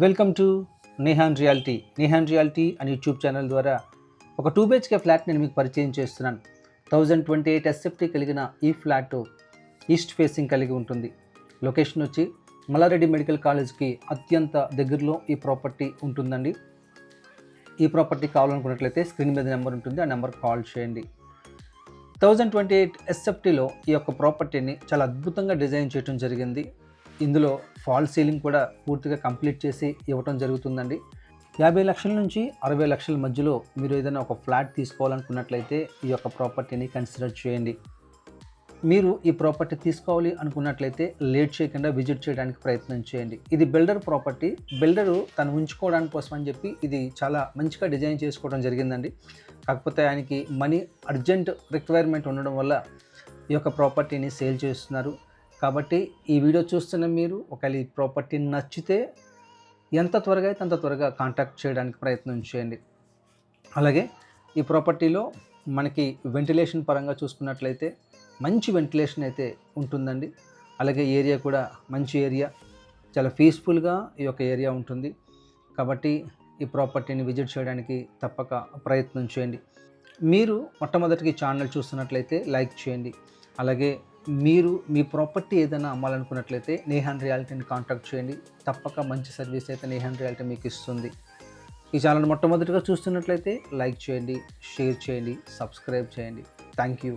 Welcome to నేహాన్ reality. నేహాన్ reality అనే YouTube channel ద్వారా ఒక 2 BHK ఫ్లాట్ నేను మీకు పరిచయం చేస్తున్నాను. 1028 ఎస్ఎఫ్టీ కలిగిన ఈ ఫ్లాట్ ఈస్ట్ ఫేసింగ్ కలిగి ఉంటుంది. లొకేషన్ వచ్చి మల్లారెడ్డి మెడికల్ కాలేజ్కి అత్యంత దగ్గరలో ఈ ప్రాపర్టీ ఉంటుందండి. ఈ ప్రాపర్టీ కావాలనుకున్నట్లయితే స్క్రీన్ మీద నెంబర్ ఉంటుంది, ఆ నెంబర్కి కాల్ చేయండి. 1028 ఎస్ఎఫ్టీలో ఈ యొక్క ప్రాపర్టీని చాలా అద్భుతంగా డిజైన్ చేయడం జరిగింది. ఇందులో ఫాల్ సీలింగ్ కూడా పూర్తిగా కంప్లీట్ చేసి ఇవ్వటం జరుగుతుందండి. 50 లక్షల నుంచి 60 లక్షల మధ్యలో మీరు ఏదైనా ఒక ఫ్లాట్ తీసుకోవాలనుకున్నట్లయితే ఈ యొక్క ప్రాపర్టీని కన్సిడర్ చేయండి. మీరు ఈ ప్రాపర్టీ తీసుకోవాలి అనుకున్నట్లయితే లేట్ చేయకుండా విజిట్ చేయడానికి ప్రయత్నం చేయండి. ఇది బిల్డర్ ప్రాపర్టీ. బిల్డరు తను ఉంచుకోవడానికి కోసం అని చెప్పి ఇది చాలా మంచిగా డిజైన్ చేసుకోవడం జరిగిందండి. కాకపోతే ఆయనకి మనీ అర్జెంట్ రిక్వైర్మెంట్ ఉండడం వల్ల ఈ యొక్క ప్రాపర్టీని సేల్ చేస్తున్నారు. కాబట్టి ఈ వీడియో చూస్తున్న మీరు ఒకవేళ ఈ ప్రాపర్టీ నచ్చితే ఎంత త్వరగా అయితే అంత త్వరగా కాంటాక్ట్ చేయడానికి ప్రయత్నం చేయండి. అలాగే ఈ ప్రాపర్టీలో మనకి వెంటిలేషన్ పరంగా చూసుకున్నట్లయితే మంచి వెంటిలేషన్ అయితే ఉంటుందండి. అలాగే ఏరియా కూడా మంచి ఏరియా, చాలా పీస్ఫుల్గా ఈ యొక్క ఏరియా ఉంటుంది. కాబట్టి ఈ ప్రాపర్టీని విజిట్ చేయడానికి తప్పక ప్రయత్నం చేయండి. మీరు మొట్టమొదటికి ఛానల్ చూస్తున్నట్లయితే లైక్ చేయండి. అలాగే మీరు మీ ప్రాపర్టీ ఏదైనా అమ్మాలనుకున్నట్లయితే నేహాన్ రియాలిటీని కాంటాక్ట్ చేయండి. తప్పక మంచి సర్వీస్ అయితే నేహాన్ రియాలిటీ మీకు ఇస్తుంది. ఈ ఛానల్ మొట్టమొదటిగా చూస్తున్నట్లయితే లైక్ చేయండి, షేర్ చేయండి, సబ్స్క్రైబ్ చేయండి. Thank you.